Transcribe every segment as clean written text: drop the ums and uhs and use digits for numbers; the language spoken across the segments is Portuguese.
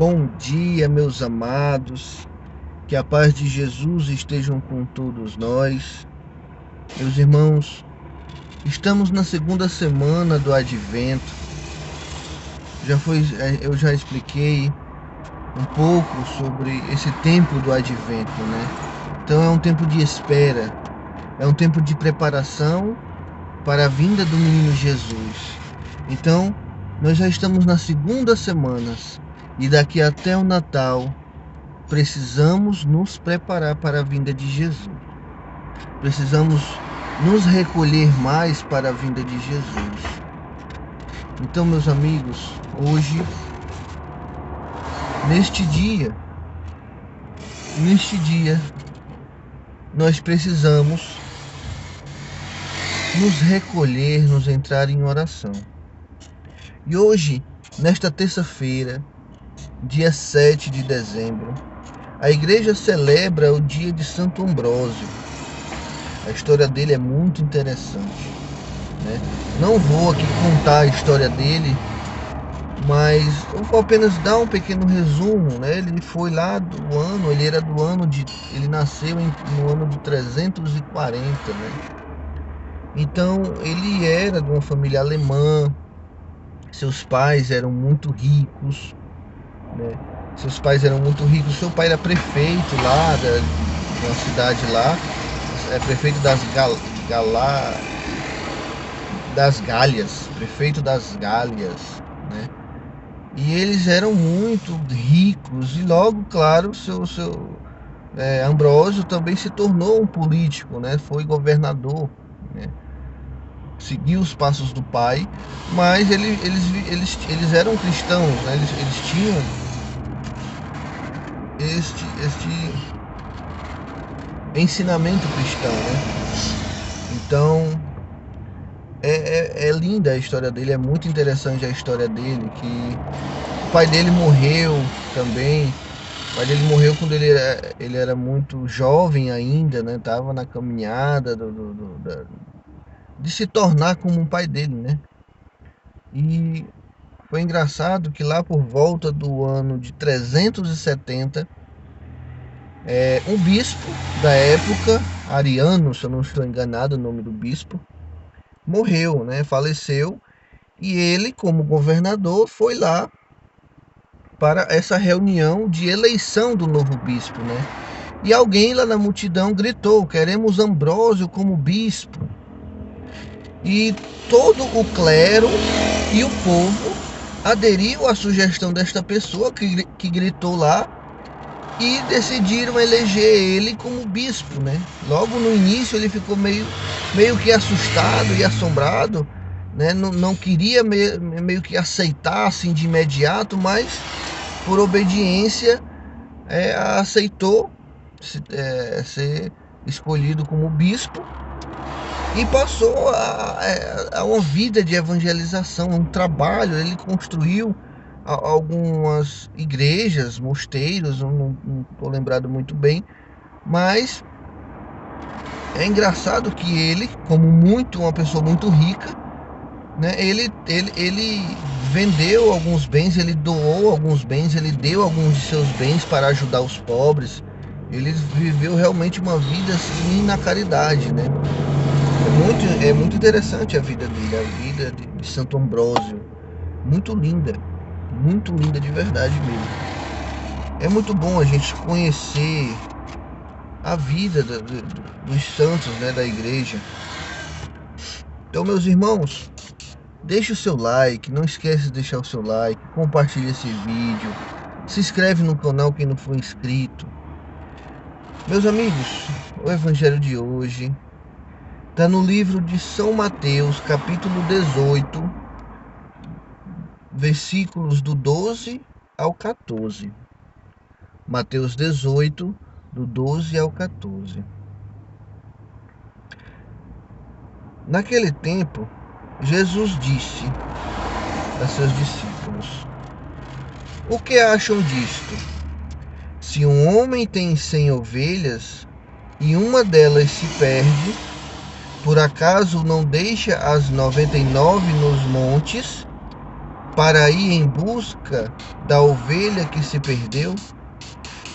Bom dia, meus amados. Que a paz de Jesus estejam com todos nós. Meus irmãos, estamos na segunda semana do Advento. Eu já expliquei um pouco sobre esse tempo do Advento, né? Então é um tempo de espera, é um tempo de preparação para a vinda do menino Jesus. Então, nós já estamos na segunda semana e daqui até o Natal precisamos nos preparar para a vinda de Jesus. Precisamos nos recolher mais para a vinda de Jesus. Então, meus amigos, hoje, neste dia, nós precisamos nos recolher, nos entrar em oração. E hoje, nesta terça-feira, dia 7 de dezembro, a igreja celebra o dia de Santo Ambrósio. A história dele é muito interessante, né? Não vou aqui contar a história dele, mas eu vou apenas dar um pequeno resumo, né? Ele foi lá do ano, ele nasceu no ano de 340, né? Então ele era de uma família alemã, seus pais eram muito ricos, né? Seu pai era prefeito lá de uma cidade lá, prefeito das Gálias, prefeito das Gálias, né? E eles eram muito ricos e logo, claro, Ambrósio também se tornou um político, né? Foi governador, né? Seguiu os passos do pai, mas eles eram cristãos, né? Eles tinham este ensinamento cristão, né? Então é linda a história dele, é muito interessante a história dele, que o pai dele morreu também. O pai dele morreu quando ele era muito jovem ainda, né? Tava na caminhada de se tornar como um pai dele, né? E foi engraçado que lá por volta do ano de 370, um bispo da época, Ariano, se eu não estou enganado o nome do bispo, morreu, né? Faleceu. E ele, como governador, foi lá para essa reunião de eleição do novo bispo, né? E alguém lá na multidão gritou: "Queremos Ambrósio como bispo". E todo o clero e o povo aderiu à sugestão desta pessoa que gritou lá e decidiram eleger ele como bispo, né? Logo no início ele ficou meio que assustado e assombrado, né? Não queria meio que aceitar assim de imediato, mas por obediência aceitou ser escolhido como bispo e passou a uma vida de evangelização, um trabalho. Ele construiu algumas igrejas, mosteiros, eu não estou lembrado muito bem, mas é engraçado que ele, como uma pessoa muito rica, né, ele vendeu alguns bens, ele doou alguns bens, ele deu alguns de seus bens para ajudar os pobres. Ele viveu realmente uma vida assim na caridade, né? É muito interessante a vida dele, a vida de Santo Ambrósio. Muito linda de verdade mesmo. É muito bom a gente conhecer a vida dos santos, né, da igreja. Então, meus irmãos, deixe o seu like, não esquece de deixar o seu like, compartilhe esse vídeo, se inscreve no canal quem não for inscrito. Meus amigos, o evangelho de hoje está no livro de São Mateus, capítulo 18, versículos do 12 ao 14. Mateus 18, do 12 ao 14. Naquele tempo, Jesus disse a seus discípulos: "O que acham disto? Se um homem tem 100 ovelhas e uma delas se perde, por acaso não deixa as 99 nos montes para ir em busca da ovelha que se perdeu?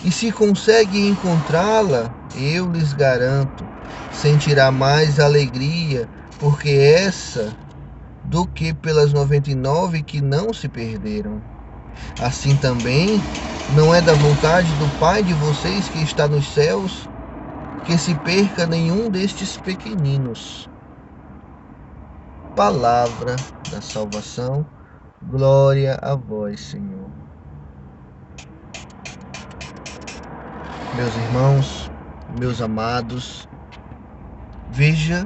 E se consegue encontrá-la, eu lhes garanto, sentirá mais alegria porque essa do que pelas 99 que não se perderam. Assim também, não é da vontade do Pai de vocês que está nos céus que se perca nenhum destes pequeninos. Palavra da salvação. Glória a vós, Senhor. Meus irmãos, meus amados, veja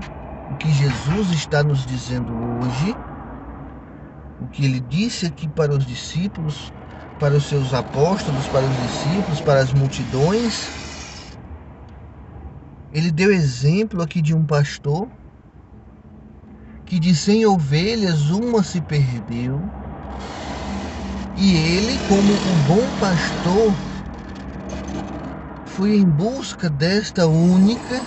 o que Jesus está nos dizendo hoje, o que ele disse aqui para os discípulos, para os seus apóstolos, para os discípulos, para as multidões. Ele deu exemplo aqui de um pastor que de 100 ovelhas uma se perdeu, e ele, como um bom pastor, foi em busca desta única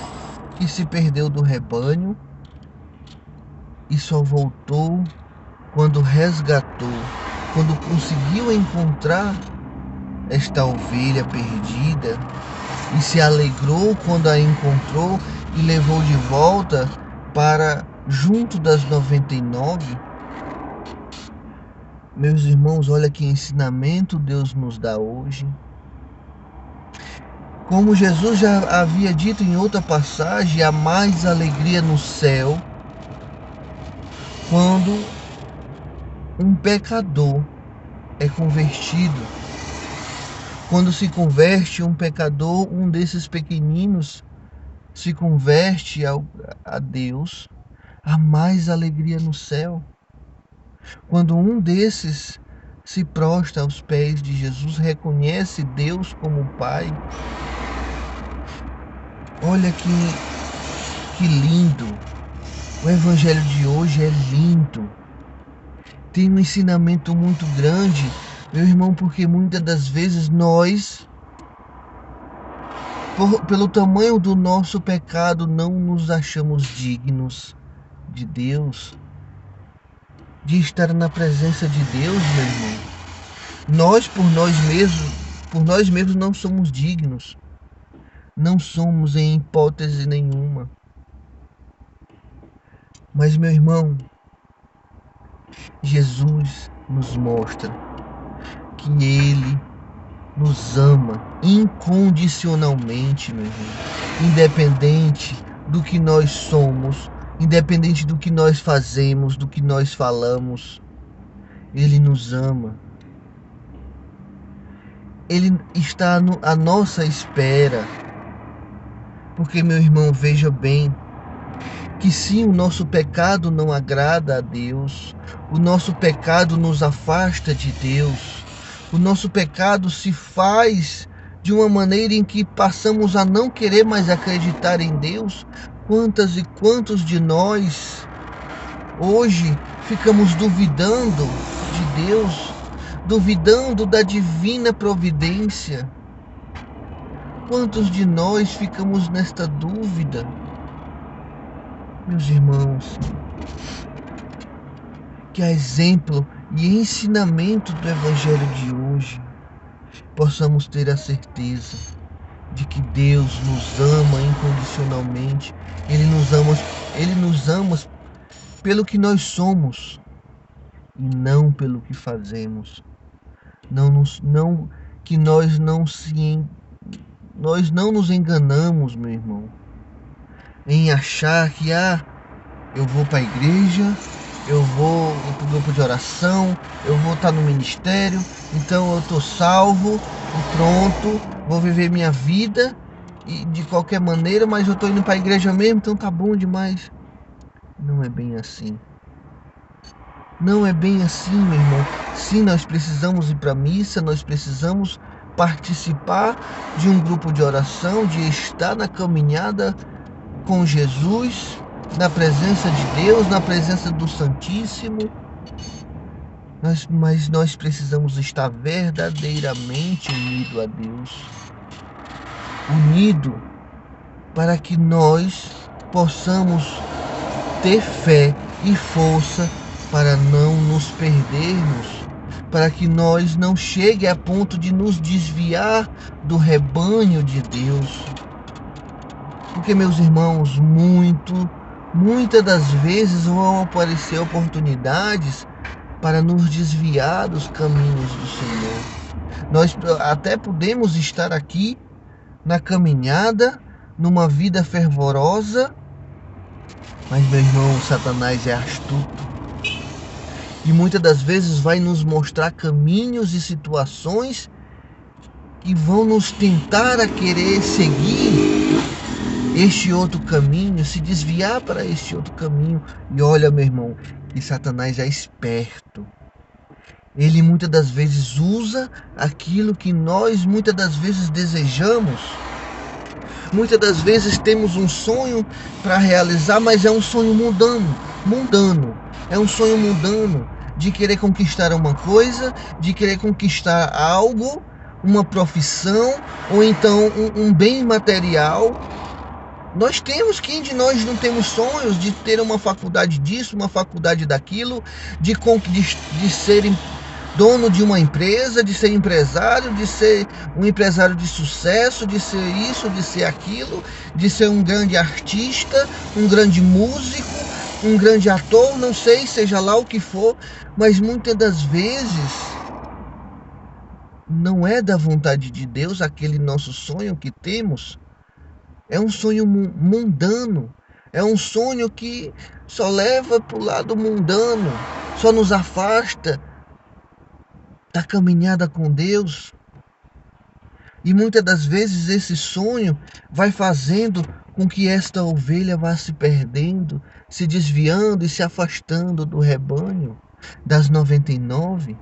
que se perdeu do rebanho e só voltou quando resgatou, quando conseguiu encontrar esta ovelha perdida, e se alegrou quando a encontrou e levou de volta para junto das 99. Meus irmãos, olha que ensinamento Deus nos dá hoje. Como Jesus já havia dito em outra passagem, há mais alegria no céu quando um pecador é convertido. Quando se converte um pecador, um desses pequeninos se converte a Deus, há mais alegria no céu. Quando um desses se prostra aos pés de Jesus, reconhece Deus como Pai. Olha que lindo. O Evangelho de hoje é lindo. Tem um ensinamento muito grande, meu irmão, porque muitas das vezes nós, pelo tamanho do nosso pecado, não nos achamos dignos de Deus, de estar na presença de Deus, meu irmão. Nós, por nós mesmos não somos dignos. Não somos em hipótese nenhuma. Mas, meu irmão, Jesus nos mostra que Ele nos ama incondicionalmente, meu irmão. Independente do que nós somos, independente do que nós fazemos, do que nós falamos, Ele nos ama. Ele está à nossa espera. Porque, meu irmão, veja bem, que sim, o nosso pecado não agrada a Deus, o nosso pecado nos afasta de Deus, o nosso pecado se faz de uma maneira em que passamos a não querer mais acreditar em Deus. Quantas e quantos de nós hoje ficamos duvidando de Deus, duvidando da divina providência? Quantos de nós ficamos nesta dúvida? Meus irmãos, que a exemplo e ensinamento do Evangelho de hoje, possamos ter a certeza de que Deus nos ama incondicionalmente. Ele nos ama pelo que nós somos e não pelo que fazemos. Que nós não nos enganamos, meu irmão, em achar que eu vou para a igreja, eu vou para o grupo de oração, eu vou estar no ministério, então eu estou salvo e pronto, vou viver minha vida e de qualquer maneira, mas eu estou indo para a igreja mesmo, então tá bom demais. Não é bem assim. Não é bem assim, meu irmão. Sim, nós precisamos ir para a missa, nós precisamos participar de um grupo de oração, de estar na caminhada com Jesus, na presença de Deus, na presença do Santíssimo. Mas nós precisamos estar verdadeiramente unidos a Deus. Unido para que nós possamos ter fé e força para não nos perdermos para que nós não chegue a ponto de nos desviar do rebanho de Deus. Porque, meus irmãos, muitas das vezes vão aparecer oportunidades para nos desviar dos caminhos do Senhor. Nós até podemos estar aqui na caminhada, numa vida fervorosa, mas, meu irmão, Satanás é astuto. E muitas das vezes vai nos mostrar caminhos e situações que vão nos tentar a querer seguir este outro caminho, se desviar para este outro caminho. E olha, meu irmão, que Satanás é esperto. Ele muitas das vezes usa aquilo que nós muitas das vezes desejamos. Muitas das vezes temos um sonho para realizar, mas é um sonho mundano. É um sonho mundano de querer conquistar uma coisa, de querer conquistar algo, uma profissão, ou então um bem material. Quem de nós não temos sonhos de ter uma faculdade disso, uma faculdade daquilo, de ser dono de uma empresa, de ser empresário, de ser um empresário de sucesso, de ser isso, de ser aquilo, de ser um grande artista, um grande músico, um grande ator, não sei, seja lá o que for, mas muitas das vezes não é da vontade de Deus aquele nosso sonho que temos. É um sonho mundano, é um sonho que só leva para o lado mundano, só nos afasta da caminhada com Deus. E muitas das vezes esse sonho vai fazendo com que esta ovelha vá se perdendo, se desviando e se afastando do rebanho das 99.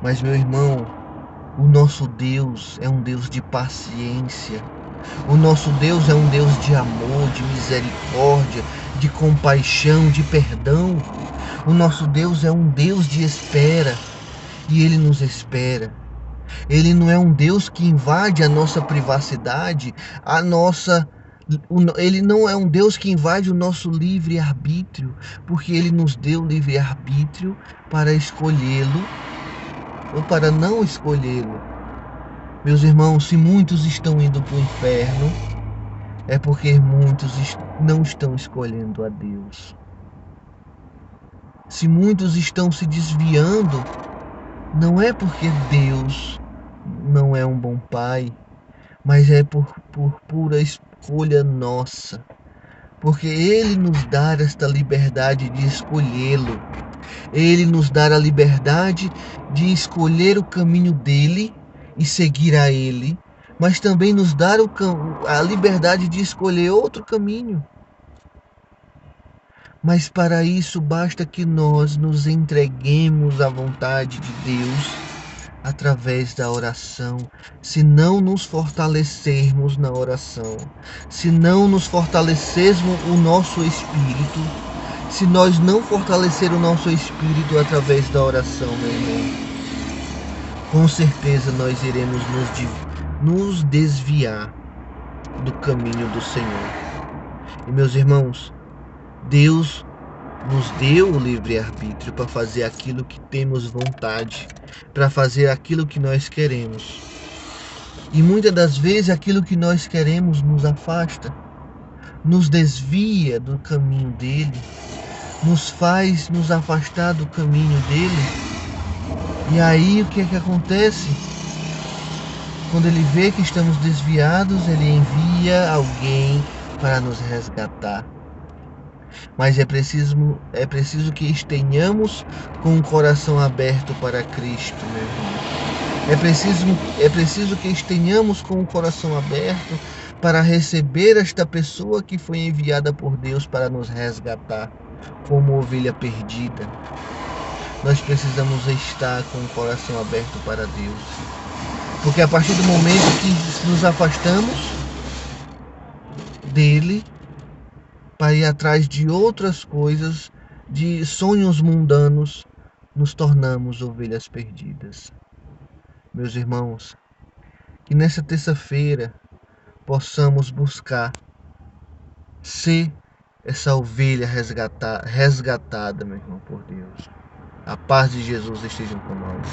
Mas, meu irmão, o nosso Deus é um Deus de paciência. O nosso Deus é um Deus de amor, de misericórdia, de compaixão, de perdão. O nosso Deus é um Deus de espera. E Ele nos espera. Ele não é um Deus que invade a nossa privacidade, Ele não é um Deus que invade o nosso livre-arbítrio, porque Ele nos deu livre-arbítrio para escolhê-lo ou para não escolhê-lo. Meus irmãos, se muitos estão indo para o inferno, é porque muitos não estão escolhendo a Deus. Se muitos estão se desviando, não é porque Deus não é um bom pai, mas é por pura escolha nossa. Porque Ele nos dá esta liberdade de escolhê-lo. Ele nos dá a liberdade de escolher o caminho dele e seguir a Ele, mas também nos dá a liberdade de escolher outro caminho. Mas para isso basta que nós nos entreguemos à vontade de Deus através da oração. Se não nos fortalecermos na oração, se não nos fortalecermos o nosso espírito, se nós não fortalecer o nosso espírito através da oração, meu irmão, com certeza nós iremos nos desviar do caminho do Senhor. E, meus irmãos, Deus nos deu o livre-arbítrio para fazer aquilo que temos vontade, para fazer aquilo que nós queremos. E muitas das vezes aquilo que nós queremos nos afasta, nos desvia do caminho dele, nos faz nos afastar do caminho dele. E aí o que é que acontece? Quando ele vê que estamos desviados, ele envia alguém para nos resgatar. Mas é preciso que tenhamos com o coração aberto para Cristo, meu irmão. É preciso que tenhamos com o coração aberto para receber esta pessoa que foi enviada por Deus para nos resgatar, como ovelha perdida. Nós precisamos estar com o coração aberto para Deus. Porque a partir do momento que nos afastamos dele, para ir atrás de outras coisas, de sonhos mundanos, nos tornamos ovelhas perdidas. Meus irmãos, que nessa terça-feira possamos buscar ser essa ovelha resgatada, meu irmão, por Deus. A paz de Jesus esteja com nós.